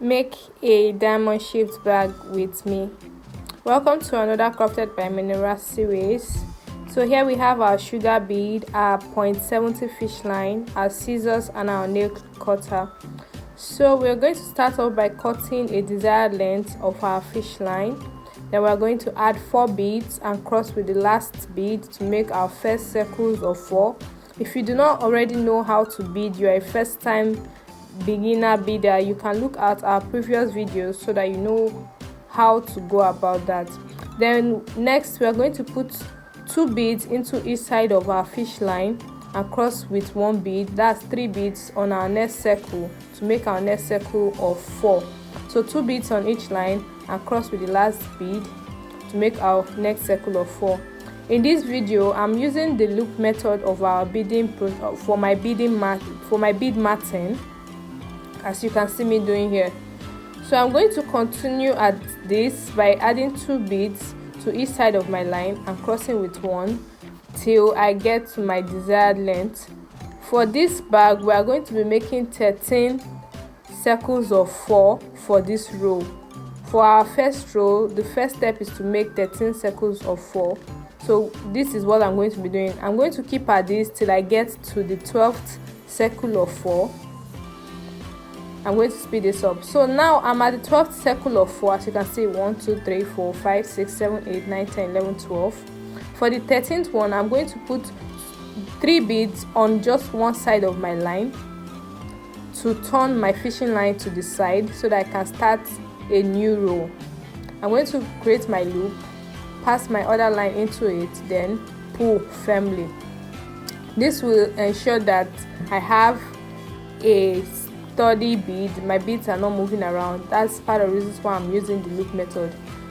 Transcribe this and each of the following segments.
Make a diamond shaped bag with me. Welcome to another Crafted by Menorah series. So here we have our sugar bead, our .70 fish line, our scissors and our nail cutter. So we're going to start off by cutting a desired length of our fish line. Then we're going to add 4 beads and cross with the last bead to make our first circles of 4. If you do not already know how to bead, you are a first time beginner beader, you can look at our previous videos so that you know how to go about that. Then next we are going to put 2 beads into each side of our fish line and cross with 1 bead. That's 3 beads on our next circle to make our next circle of 4. So 2 beads on each line and cross with the last bead to make our next circle of 4. In this video, I'm using the loop method of our beading for my bead matting, as you can see me doing here. So I'm going to continue at this by adding 2 beads to each side of my line and crossing with 1 till I get to my desired length. For this bag, we are going to be making 13 circles of 4 for this row. For our first row, the first step is to make 13 circles of 4. So this is what I'm going to be doing. I'm going to keep at this till I get to the 12th circle of 4. I'm going to speed this up. So now I'm at the 12th circle of 4. As you can see, 1 2 3 4 5 6 7 8 9 10 11 12. For the 13th one, I'm going to put 3 beads on just one side of my line to turn my fishing line to the side so that I can start a new row. I'm going to create my loop, pass my other line into it, then pull firmly. This will ensure that I have a sturdy bead. My beads are not moving around. That's part of the reasons why I'm using the loop method.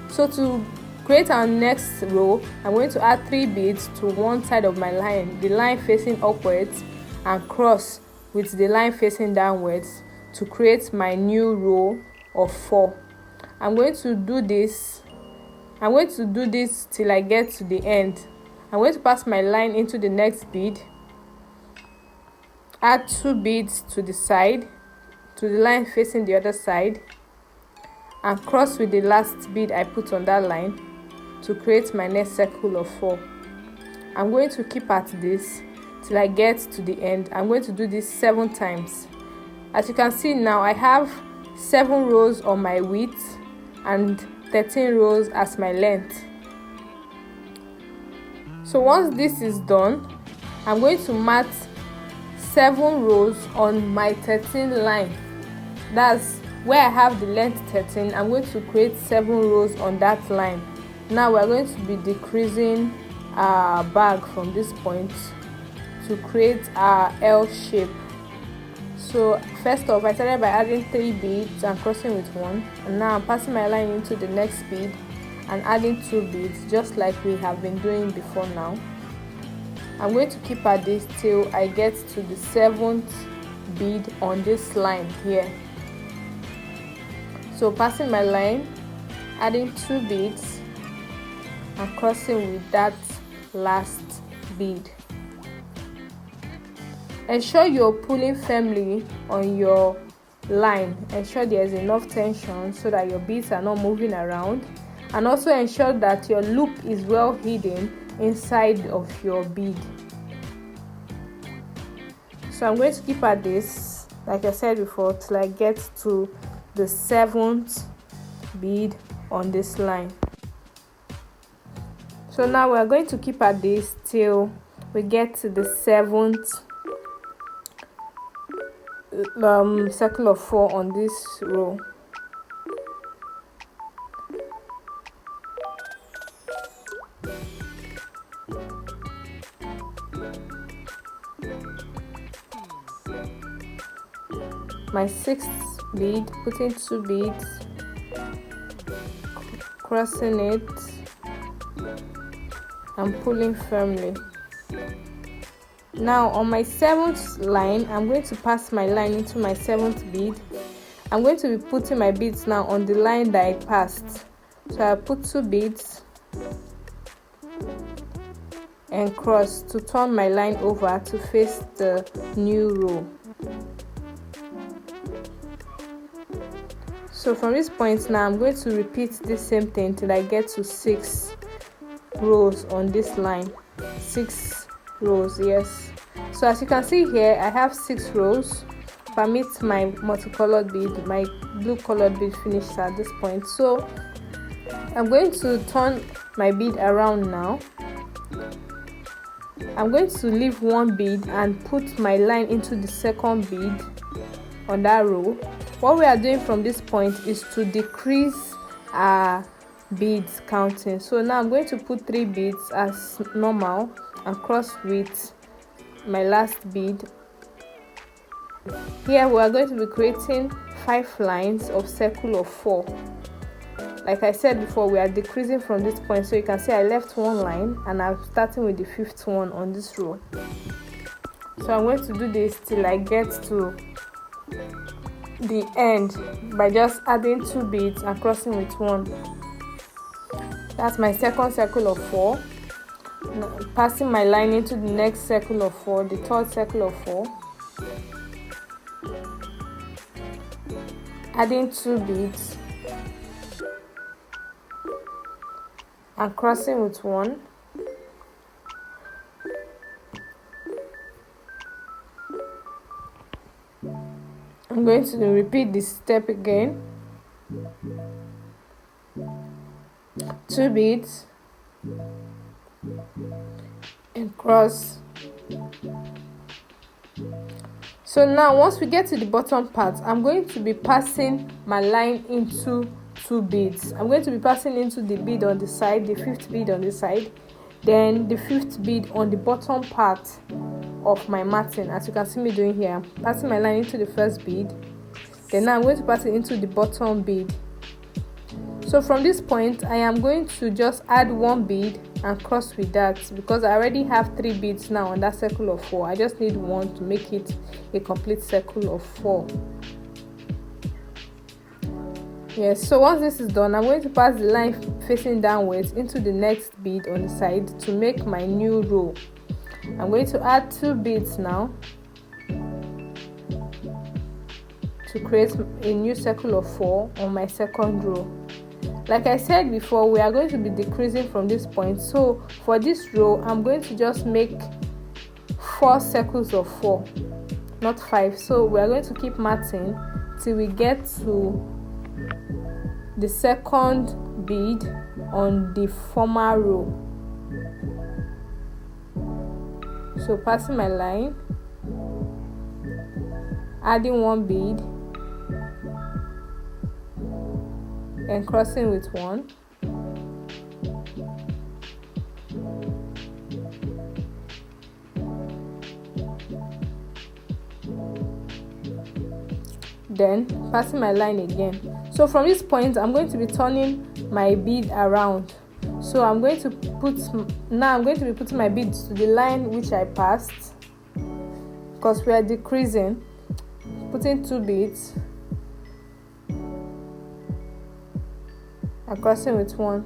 So to create our next row, I'm going to add 3 beads to one side of my line, the line facing upwards, and cross with the line facing downwards to create my new row of 4. I'm going to do this till I get to the end. I'm going to pass my line into the next bead, add 2 beads to the side, to the line facing the other side, and cross with the last bead I put on that line to create my next circle of 4. I'm going to keep at this till I get to the end. I'm going to do this 7 times. As you can see now, I have 7 rows on my width and 13 rows as my length. So once this is done, I'm going to mat 7 rows on my 13 line. That's where I have the length 13. I'm going to create 7 rows on that line. Now we're going to be decreasing our bag from this point to create our L shape. So first off, I started by adding 3 beads and crossing with 1, and now I'm passing my line into the next bead and adding 2 beads, just like we have been doing before. Now I'm going to keep at this till I get to the 7th bead on this line here. So passing my line, adding 2 beads and crossing with that last bead. Ensure you're pulling firmly on your line. Ensure there's enough tension so that your beads are not moving around, and also ensure that your loop is well hidden inside of your bead. So I'm going to keep at this, like I said before, till I get to the 7th bead on this line. So now we're going to keep at this till we get to the 7th circle of 4 on this row. My 6th bead, putting 2 beads, crossing it and pulling firmly. Now on my 7th line, I'm going to pass my line into my 7th bead. I'm going to be putting my beads now on the line that I passed. So I put 2 beads and cross to turn my line over to face the new row. So from this point now, I'm going to repeat the same thing till I get to 6 rows on this line. 6 rows, yes. So as you can see here, I have 6 rows. Permit my multicolored bead, my blue colored bead finished at this point. So I'm going to turn my bead around now. I'm going to leave one bead and put my line into the second bead on that row. What we are doing from this point is to decrease our beads counting. So now I'm going to put 3 beads as normal and cross with my last bead. Here we are going to be creating 5 lines of circle of 4. Like I said before, we are decreasing from this point, so you can see I left one line and I'm starting with the 5th one on this row. So I'm going to do this till I get to the end by just adding 2 beads and crossing with 1. That's my second circle of 4. Now, passing my line into the next circle of 4, the third circle of 4, adding 2 beads and crossing with 1. I'm going to repeat this step again. 2 beads and cross. So now once we get to the bottom part, I'm going to be passing my line into 2 beads. I'm going to be passing into the bead on the side, the 5th bead on the side, then the 5th bead on the bottom part of my matting. As you can see me doing here, I'm passing my line into the first bead, then now I'm going to pass it into the bottom bead. So from this point, I am going to just add 1 bead and cross with that, because I already have 3 beads now on that circle of 4. I just need 1 to make it a complete circle of 4. Yes, so once this is done, I'm going to pass the line facing downwards into the next bead on the side to make my new row. I'm going to add 2 beads now to create a new circle of 4 on my second row. Like I said before, we are going to be decreasing from this point. So for this row, I'm going to just make 4 circles of 4, not 5. So we are going to keep matting till we get to the second bead on the former row. So passing my line, adding 1 bead and crossing with 1. Then passing my line again. So from this point, I'm going to be turning my bead around. So I'm going to be putting my beads to the line which I passed, because we are decreasing, putting 2 beads and crossing with 1.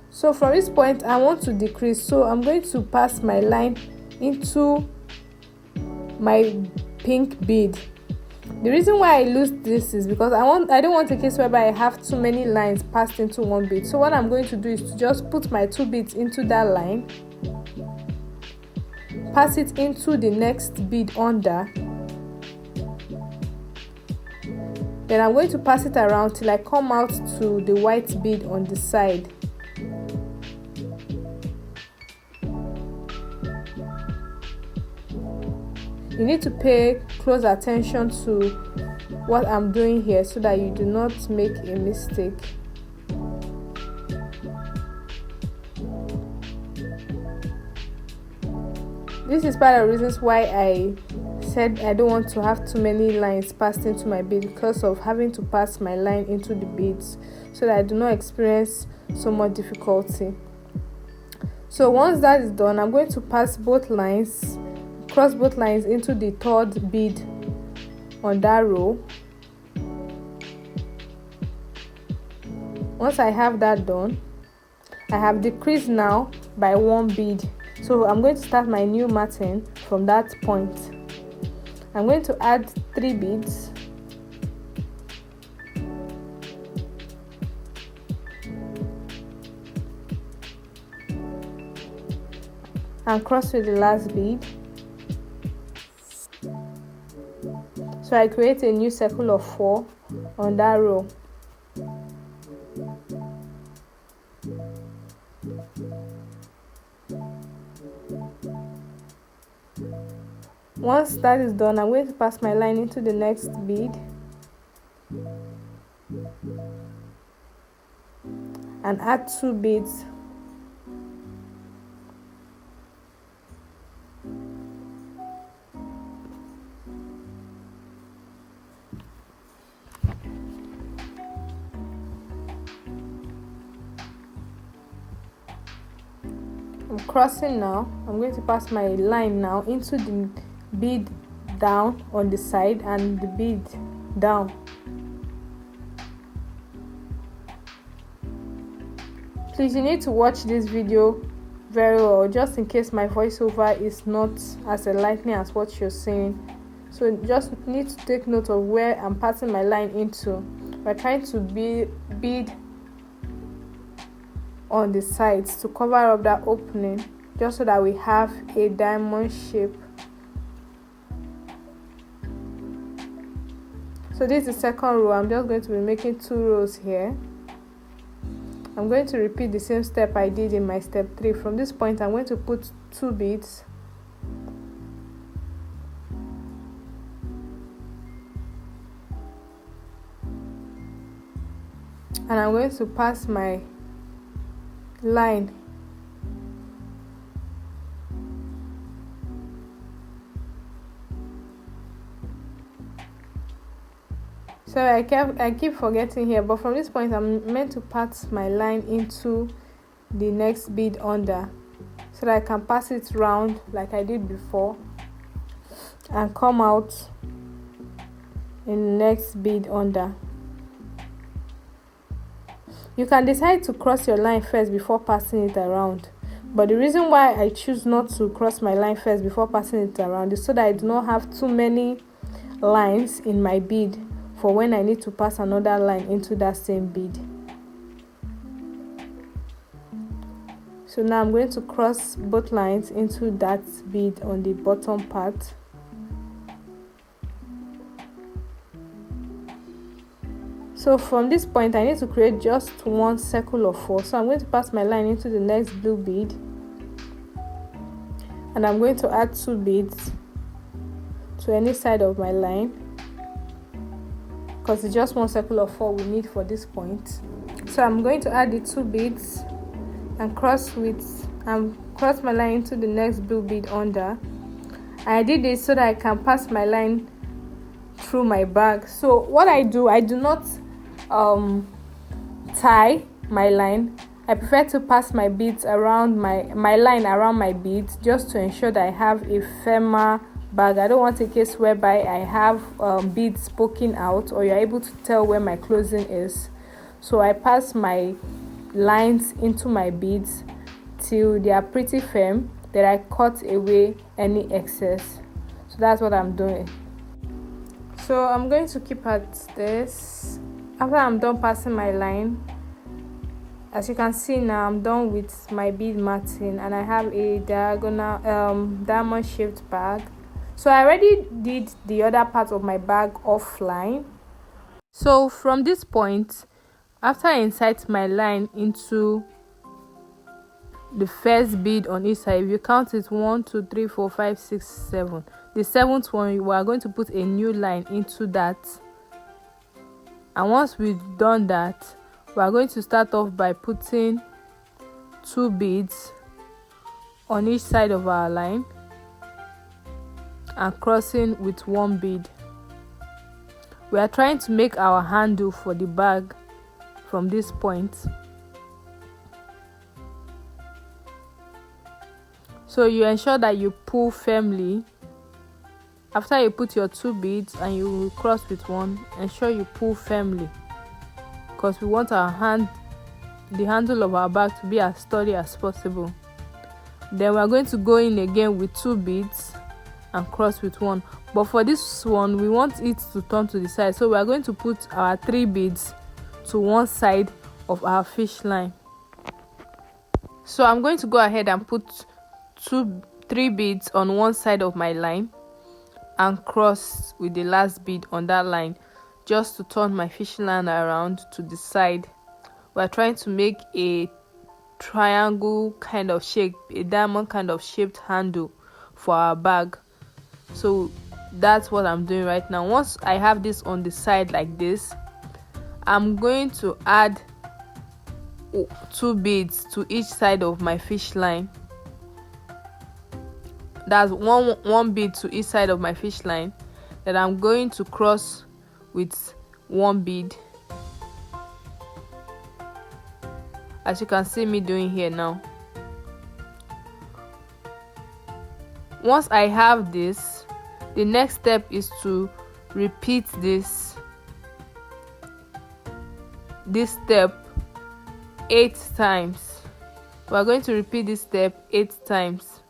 So from this point, I want to decrease, so I'm going to pass my line into my pink bead. The reason why I lose this is because I don't want a case whereby I have too many lines passed into 1 bead. So what I'm going to do is to just put my 2 beads into that line, pass it into the next bead under, then I'm going to pass it around till I come out to the white bead on the side. You need to pay close attention to what I'm doing here so that you do not make a mistake. This is part of the reasons why I said I don't want to have too many lines passed into my bead, because of having to pass my line into the beads so that I do not experience so much difficulty. So once that is done, I'm going to pass both lines, cross both lines into the third bead on that row. Once I have that done, I have decreased now by 1 bead. So I'm going to start my new matting from that point. I'm going to add 3 beads and cross with the last bead. So I create a new circle of 4 on that row. Once that is done, I'm going to pass my line into the next bead and add 2 beads. I'm crossing now. I'm going to pass my line now into the bead down on the side and the bead down. Please, you need to watch this video very well, just in case my voiceover is not as enlightening as what you're seeing. So just need to take note of where I'm passing my line into. We're trying to bead on the sides to cover up that opening, just so that we have a diamond shape. So this is the second row. I'm just going to be making 2 rows here. I'm going to repeat the same step I did in my step 3. From this point, I'm going to put 2 beads. And I'm going to pass my line so I keep forgetting here, but from this point I'm meant to pass my line into the next bead under, so that I can pass it round like I did before and come out in the next bead under. You can decide to cross your line first before passing it around, but the reason why I choose not to cross my line first before passing it around is so that I do not have too many lines in my bead for when I need to pass another line into that same bead. So now I'm going to cross both lines into that bead on the bottom part. So from this point, I need to create just 1 circle of 4. So I'm going to pass my line into the next blue bead, and I'm going to add 2 beads to any side of my line, because it's just 1 circle of 4 we need for this point. So I'm going to add the 2 beads and cross my line into the next blue bead under. I did this so that I can pass my line through my bag. So what I do not tie my line. I prefer to pass my beads around my line around my beads, just to ensure that I have a firmer bag. I don't want a case whereby I have beads poking out, or you're able to tell where my closing is. So I pass my lines into my beads till they are pretty firm, then I cut away any excess. So that's what I'm doing. So I'm going to keep at this. After I'm done passing my line, as you can see now, I'm done with my bead matting, and I have a diagonal diamond shaped bag. So I already did the other part of my bag offline. So from this point, after I insert my line into the first bead on each side, if you count it 1 2 3 4 5 6 7, the 7th one, we are going to put a new line into that. And once we've done that, we are going to start off by putting 2 beads on each side of our line and crossing with 1 bead. We are trying to make our handle for the bag from this point. So you ensure that you pull firmly. After you put your 2 beads and you cross with 1, ensure you pull firmly, because we want the handle of our bag to be as sturdy as possible. Then we are going to go in again with 2 beads and cross with 1. But for this one, we want it to turn to the side, so we are going to put our 3 beads to one side of our fish line. So I'm going to go ahead and put three beads on one side of my line and cross with the last bead on that line, just to turn my fishing line around to the side. We're trying to make a triangle kind of shape, a diamond kind of shaped handle for our bag. So that's what I'm doing right now. Once I have this on the side like this, I'm going to add 2 beads to each side of my fish line. That's one bead to each side of my fish line that I'm going to cross with 1 bead, as you can see me doing here now. Once I have this, the next step is to repeat this step 8 times. We're going to repeat this step 8 times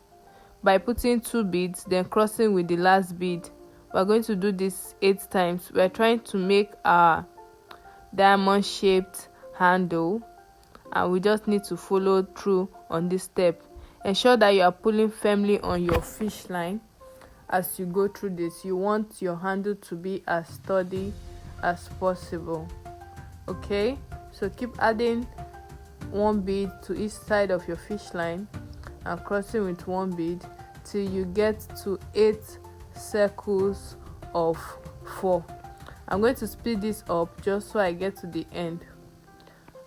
by putting 2 beads, then crossing with the last bead. We're going to do this 8 times. We're trying to make our diamond shaped handle, and we just need to follow through on this step. Ensure that you are pulling firmly on your fish line as you go through this. You want your handle to be as sturdy as possible. Okay, so keep adding 1 bead to each side of your fish line and crossing with 1 bead till you get to 8 circles of 4. I'm going to speed this up just so I get to the end,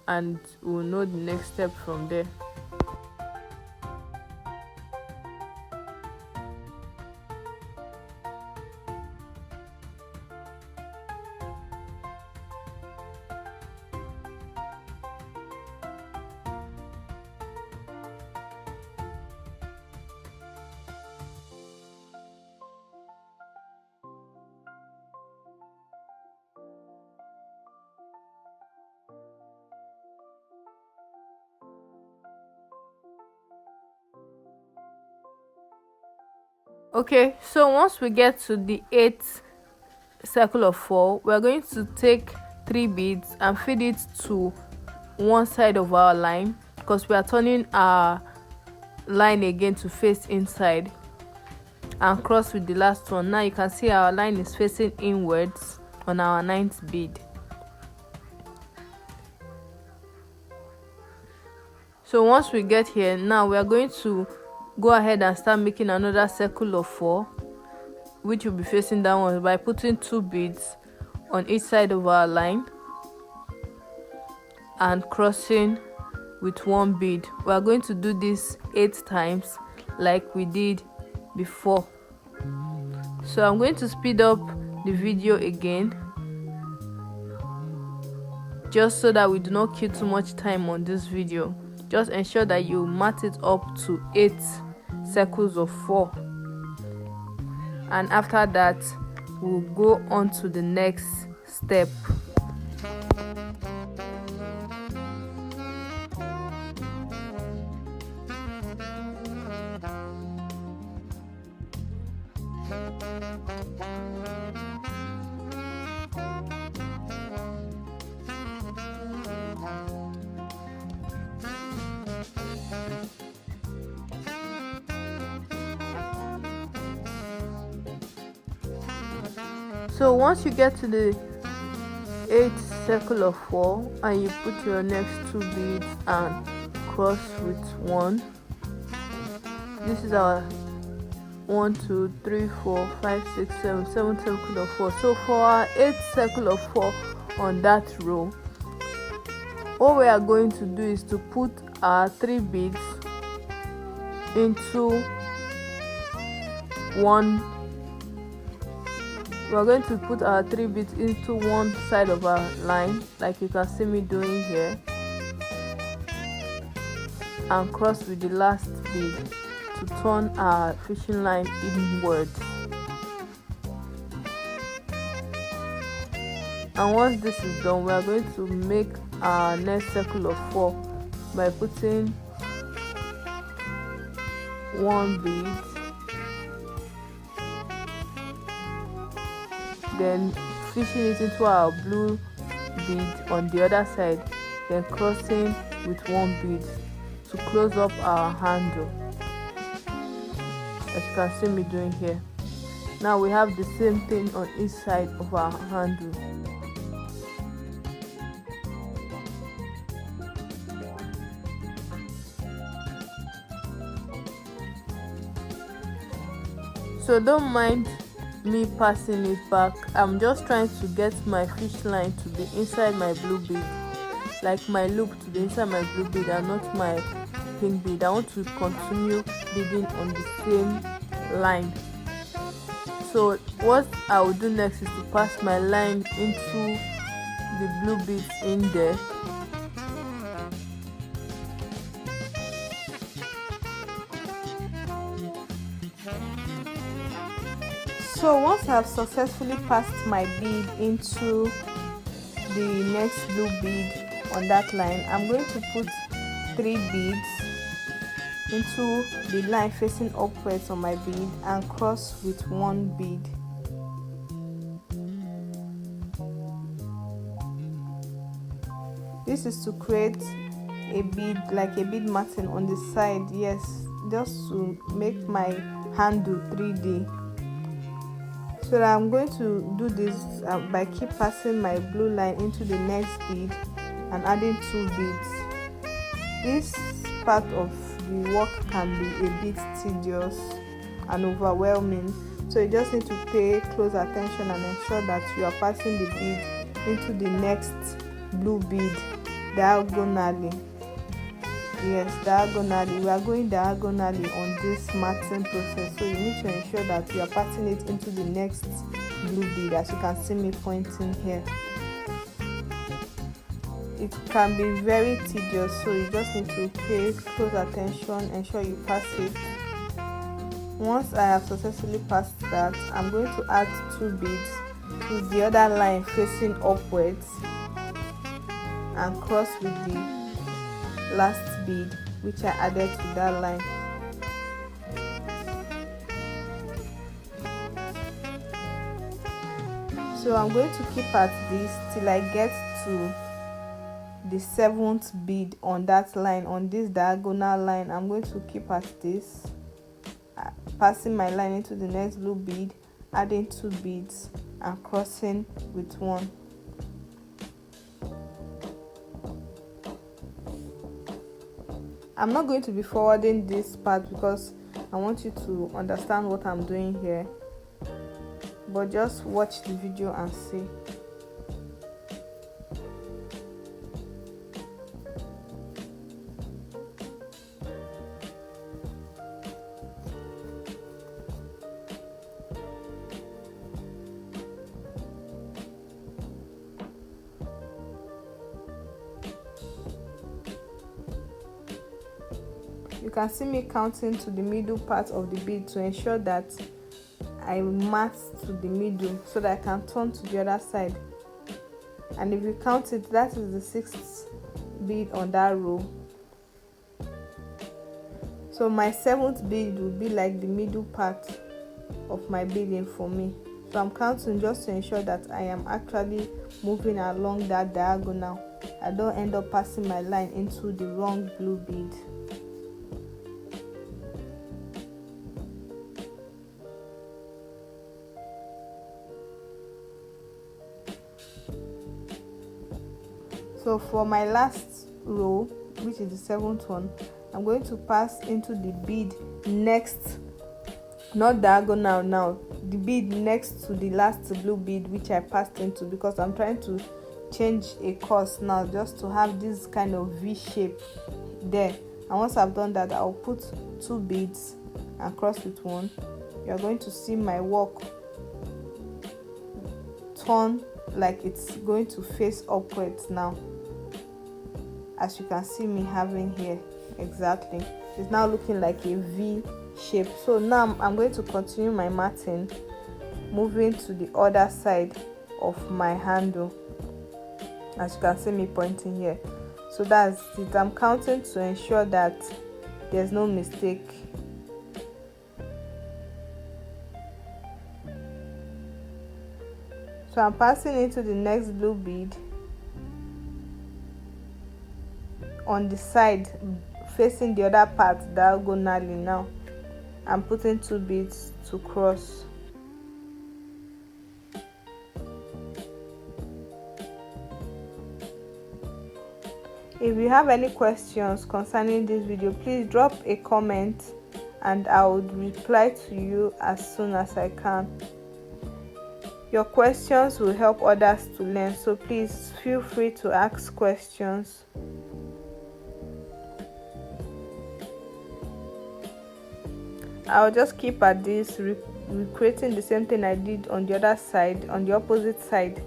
and we'll know the next step from there. Okay, so once we get to the 8th circle of 4, we're going to take 3 beads and feed it to one side of our line, because we are turning our line again to face inside, and cross with the last one. Now you can see our line is facing inwards on our 9th bead. So once we get here, now we are going to go ahead and start making another circle of 4, which will be facing downwards, by putting 2 beads on each side of our line and crossing with 1 bead. We are going to do this 8 times like we did before. So I'm going to speed up the video again, just so that we do not kill too much time on this video. Just ensure that you mat it up to 8 circles of 4, and after that we'll go on to the next step. So once you get to the 8th circle of 4 and you put your next 2 beads and cross with 1, this is our 1 2 3 4 5 6 7 7th circle of 4. So for our 8th circle of 4 on that row, what we are going to do is to put our 3 beads into one. We're going to put our 3 beads into one side of our line, like you can see me doing here, and cross with the last bead to turn our fishing line inward. And once this is done, we are going to make our next circle of 4 by putting 1 bead, then fishing it into our blue bead on the other side, then crossing with 1 bead to close up our handle. as you can see me doing here. Now we have the same thing on each side of our handle. So don't mind me passing it back. I'm just trying to get my fish line to be inside my blue bead, like my loop to be inside my blue bead and not my pink bead. I want to continue beading on the same line. So what I will do next is to pass my line into the blue beads in there. So once I've successfully passed my bead into the next blue bead on that line, I'm going to put 3 beads into the line facing upwards on my bead and cross with 1 bead. This is to create a bead, like a bead matting on the side, yes, just to make my handle 3D. So I'm going to do this by keep passing my blue line into the next bead and adding 2 beads. This part of the work can be a bit tedious and overwhelming, so you just need to pay close attention and ensure that you are passing the bead into the next blue bead diagonally. Yes, diagonally. We are going diagonally on this matting process, so you need to ensure that you are passing it into the next blue bead, as you can see me pointing here. It can be very tedious, so you just need to pay close attention, ensure you pass it. Once I have successfully passed that, I'm going to add 2 beads to the other line facing upwards and cross with the last bead which I added to that line. So I'm going to keep at this till I get to the 7th bead on that line, on this diagonal line. I'm going to keep at this, passing my line into the next blue bead, adding 2 beads and crossing with 1. I'm not going to be forwarding this part because I want you to understand what I'm doing here, but just watch the video and see. You can see me counting to the middle part of the bead to ensure that I mat to the middle so that I can turn to the other side. And if you count it, that is the 6th bead on that row. So my 7th bead will be like the middle part of my beading for me. So I'm counting just to ensure that I am actually moving along that diagonal. I don't end up passing my line into the wrong blue bead. So for my last row, which is the 7th one, I'm going to pass into the bead next, not diagonal now, the bead next to the last blue bead which I passed into, because I'm trying to change a course now just to have this kind of V shape there. And once I've done that, I'll put 2 beads and cross with 1. You're going to see my work turn like it's going to face upwards now, as you can see me having here. Exactly, it's now looking like a V shape. So now I'm going to continue my matting, moving to the other side of my handle, as you can see me pointing here. So that's it. I'm counting to ensure that there's no mistake. So I'm passing into the next blue bead on the side facing the other part diagonally now. and putting 2 beads to cross. If you have any questions concerning this video, please drop a comment and I would reply to you as soon as I can. Your questions will help others to learn, so please feel free to ask questions. I'll just keep at this, recreating the same thing I did on the other side, on the opposite side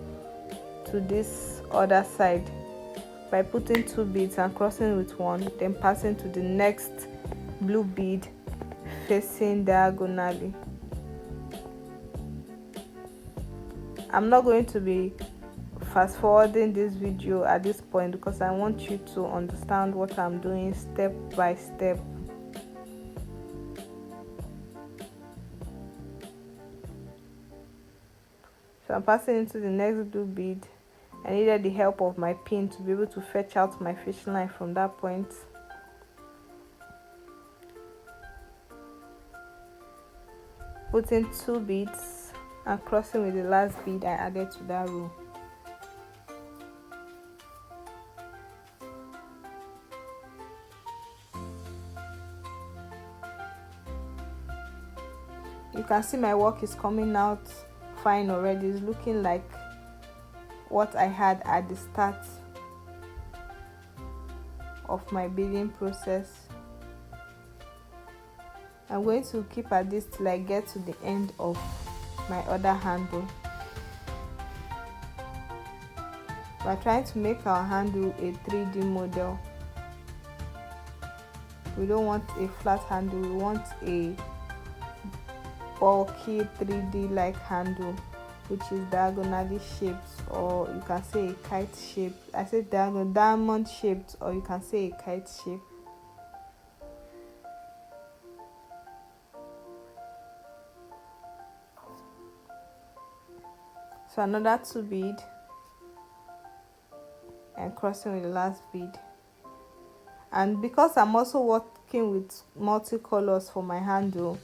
to this other side, by putting 2 beads and crossing with 1, then passing to the next blue bead facing diagonally. I'm not going to be fast forwarding this video at this point because I want you to understand what I'm doing step by step. So I'm passing into the next blue bead. I needed the help of my pin to be able to fetch out my fish line from that point. Putting 2 beads and crossing with the last bead I added to that row. You can see my work is coming out fine already. It's looking like what I had at the start of my beading process. I'm going to keep at this till I get to the end of my other handle. We're trying to make our handle a 3D model. We don't want a flat handle, we want a bulky 3D like handle, which is diagonally shaped, or you can say a kite shape. I said diamond shaped, or you can say a kite shape. So another 2 bead and crossing with the last bead. And because I'm also working with multicolors for my handle,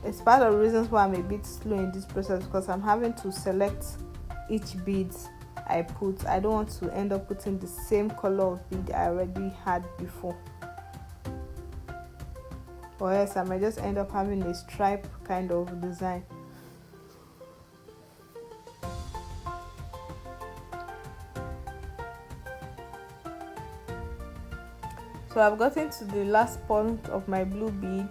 it's part of the reasons why I'm a bit slow in this process, because I'm having to select each bead I put. I don't want to end up putting the same color of bead I already had before, or else I might just end up having a stripe kind of design. So I've gotten to the last point of my blue bead.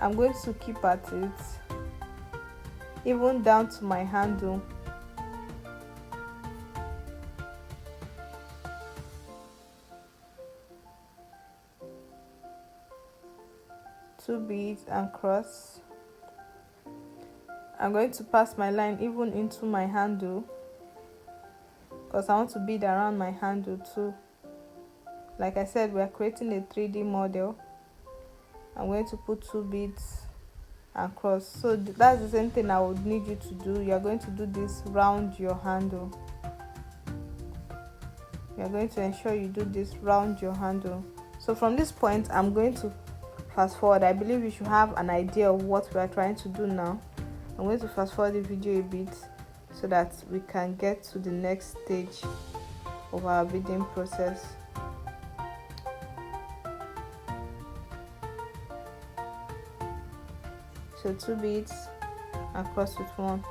I'm going to keep at it even down to my handle. Two beads and cross. I'm going to pass my line even into my handle because I want to bead around my handle too. Like I said, we are creating a 3D model. I'm going to put 2 beads and cross. So that's the same thing I would need you to do. You're going to do this round your handle. You're going to ensure you do this round your handle. So from this point, I'm going to fast forward. I believe you should have an idea of what we are trying to do now. I'm going to fast forward the video a bit so that we can get to the next stage of our beading process. So 2 beads and cross with 1.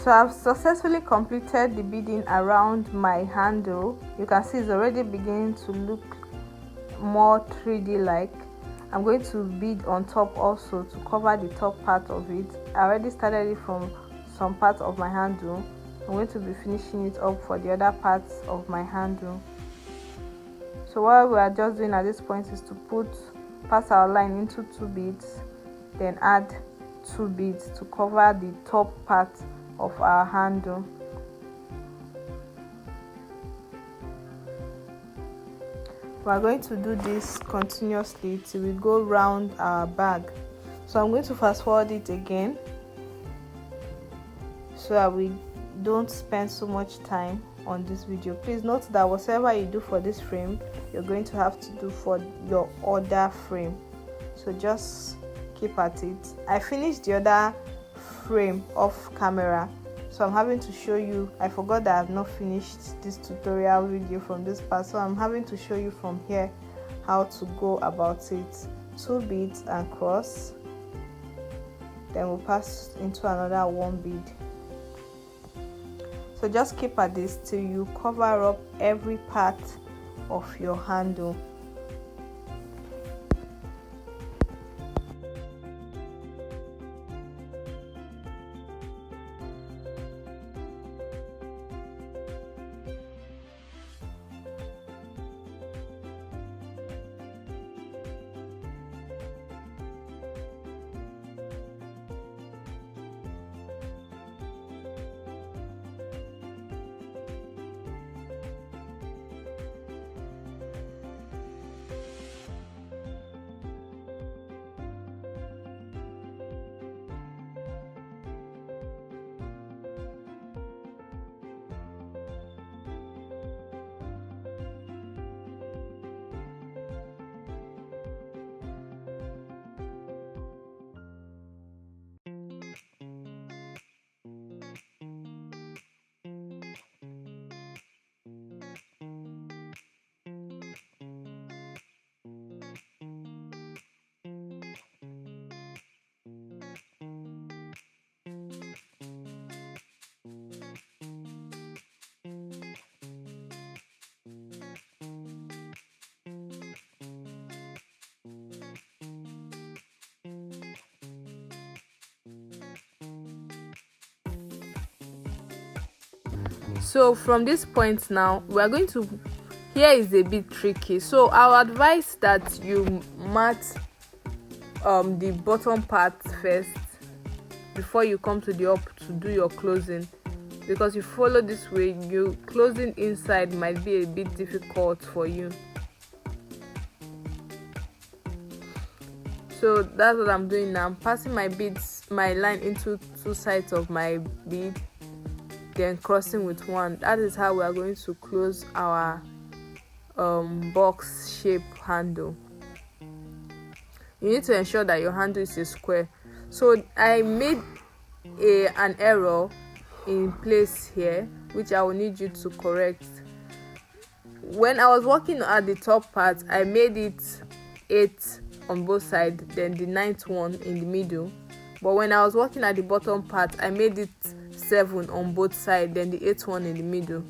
So I've successfully completed the beading around my handle. You can see it's already beginning to look more 3D like. I'm going to bead on top also to cover the top part of it. I already started it from some parts of my handle. I'm going to be finishing it up for the other parts of my handle. So what we are just doing at this point is to pass our line into 2 beads, then add 2 beads to cover the top part of our handle. We are going to do this continuously till we go round our bag. So I'm going to fast forward it again so that we don't spend so much time on this video. Please note that whatever you do for this frame, you're going to have to do for your other frame, so just keep at it. I finished the other frame off camera, so I'm having to show you. I forgot that I've not finished this tutorial video from this part, so I'm having to show you from here how to go about it. 2 beads and cross, then we'll pass into another 1 bead. So just keep at this till you cover up every part of your handle. So from this point now, we are going to, here is a bit tricky, so I would advise that you mat the bottom part first before you come to the up to do your closing, because if you follow this way, your closing inside might be a bit difficult for you. So that's what I'm doing now. I'm passing my line into 2 sides of my bead, then crossing with 1. That is how we are going to close our box shape handle. You need to ensure that your handle is a square. So I made an error in place here, which I will need you to correct. When I was working at the top part, I made it 8 on both sides, then the 9th one in the middle. But when I was working at the bottom part, I made it 7 on both sides, then the 8th one in the middle.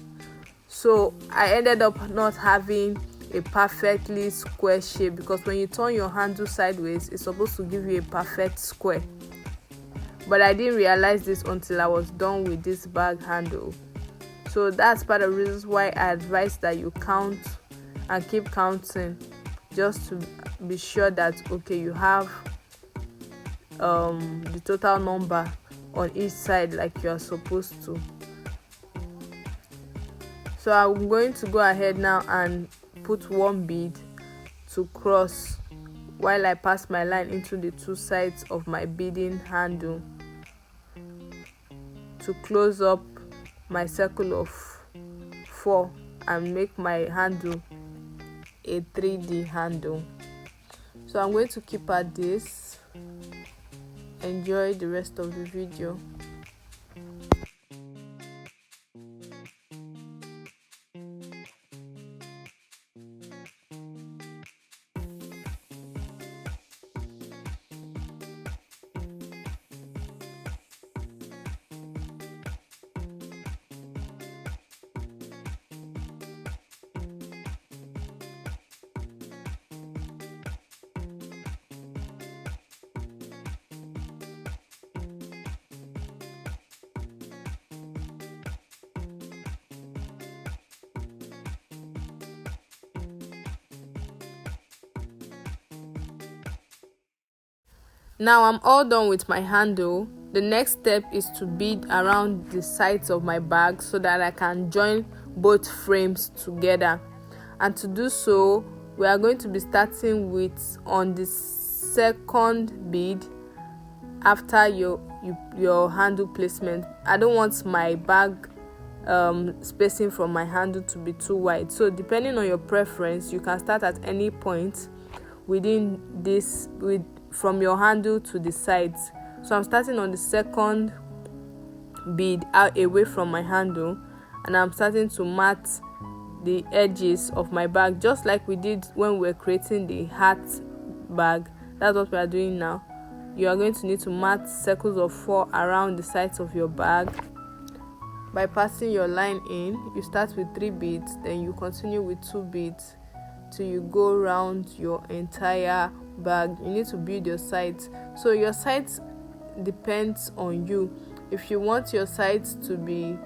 So I ended up not having a perfectly square shape, because when you turn your handle sideways, it's supposed to give you a perfect square. But I didn't realize this until I was done with this bag handle. So that's part of the reasons why I advise that you count and keep counting, just to be sure that okay, you have the total number on each side like you are supposed to. So I'm going to go ahead now and put 1 bead to cross while I pass my line into the 2 sides of my beading handle to close up my circle of 4 and make my handle a 3D handle. So I'm going to keep at this. Enjoy the rest of the video. Now I'm all done with my handle. The next step is to bead around the sides of my bag so that I can join both frames together. And to do so, we are going to be starting with on the second bead after your handle placement. I don't want my bag spacing from my handle to be too wide, so depending on your preference, you can start at any point within this from your handle to the sides. So I'm starting on the second bead out away from my handle, and I'm starting to mat the edges of my bag just like we did when we were creating the hat bag. That's what we are doing now. You are going to need to mat circles of 4 around the sides of your bag. By passing your line in, you start with 3 beads, then you continue with 2 beads till you go around your entire bag. You need to build your sides. So your sides depends on you. If you want your sides to be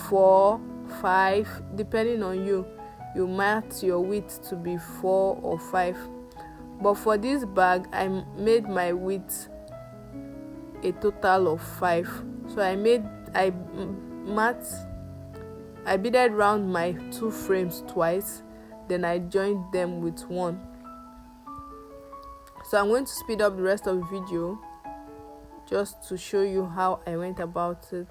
4, 5, depending on you, you mat your width to be 4 or 5. But for this bag, I made my width a total of 5. So I beaded round my 2 frames twice, then I joined them with 1. So I'm going to speed up the rest of the video just to show you how I went about it.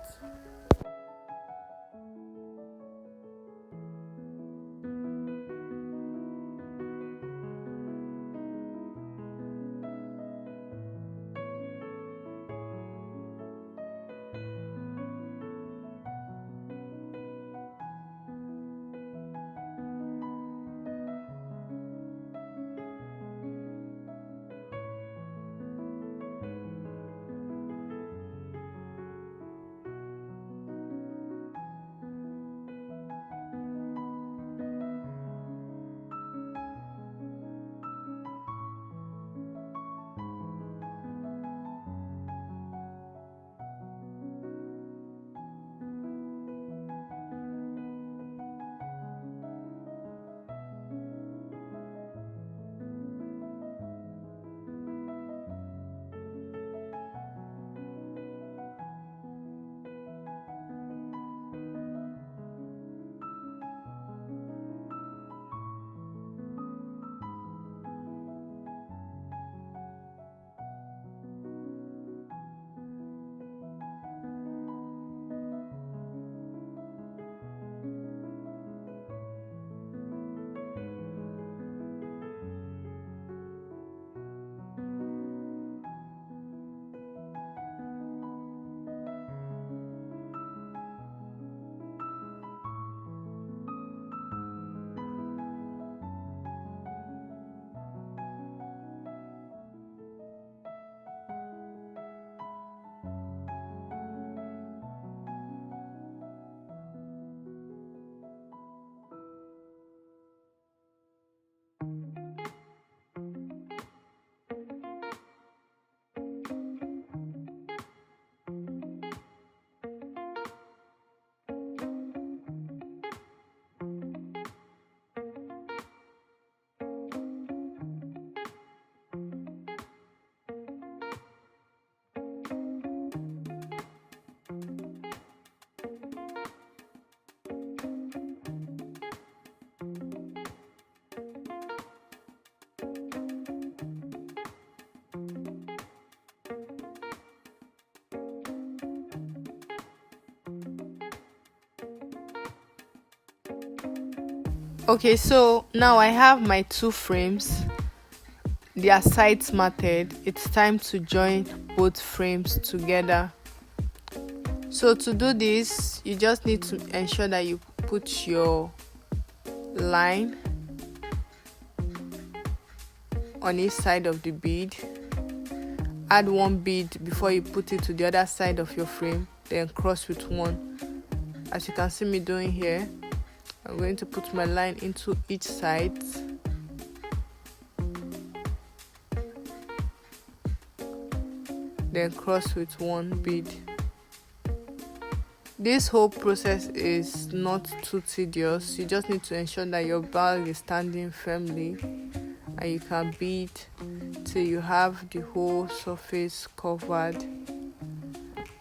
Okay, so now I have my 2 frames. Their sides matted. It's time to join both frames together. So to do this, you just need to ensure that you put your line on each side of the bead. Add 1 bead before you put it to the other side of your frame, then cross with 1. As you can see me doing here, I'm going to put my line into each side. Then cross with 1 bead. This whole process is not too tedious. You just need to ensure that your bag is standing firmly and you can bead till you have the whole surface covered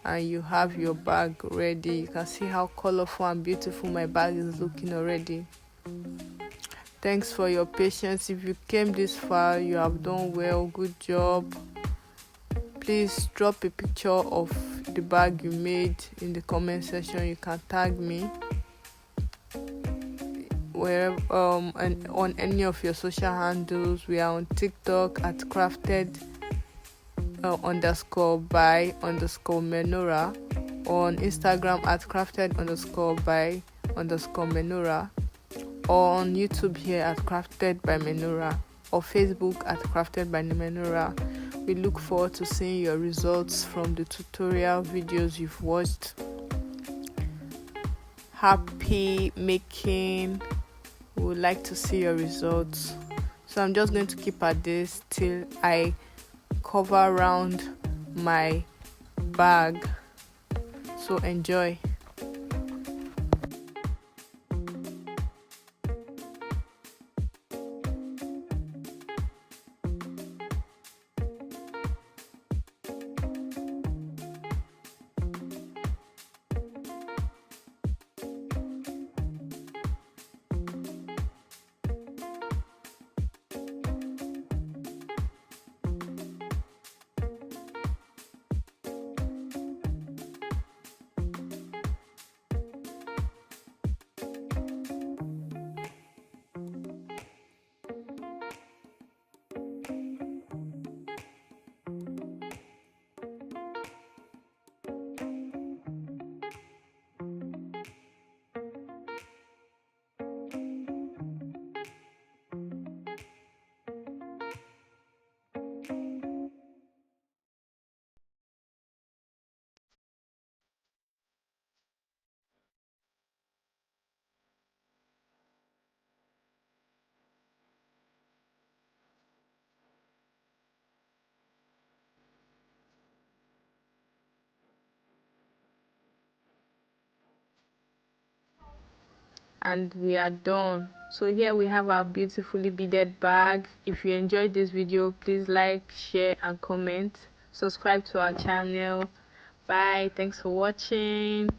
and you have your bag ready. You can see how colorful and beautiful my bag is looking already. Thanks for your patience. If you came this far, you have done well. Good job. Please drop a picture of the bag you made in the comment section. You can tag me wherever and on any of your social handles. We are on TikTok at crafted _by _Menorah, on Instagram at crafted_by _Menorah, or on YouTube here at Crafted by Menorah, or Facebook at Crafted by Menorah. We look forward to seeing your results from the tutorial videos you've watched. Happy making. We would like to see your results. So I'm just going to keep at this till I cover around my bag. So enjoy. And we are done. So here we have our beautifully beaded bag. If you enjoyed this video, please like, share and comment. Subscribe to our channel. Bye. Thanks for watching.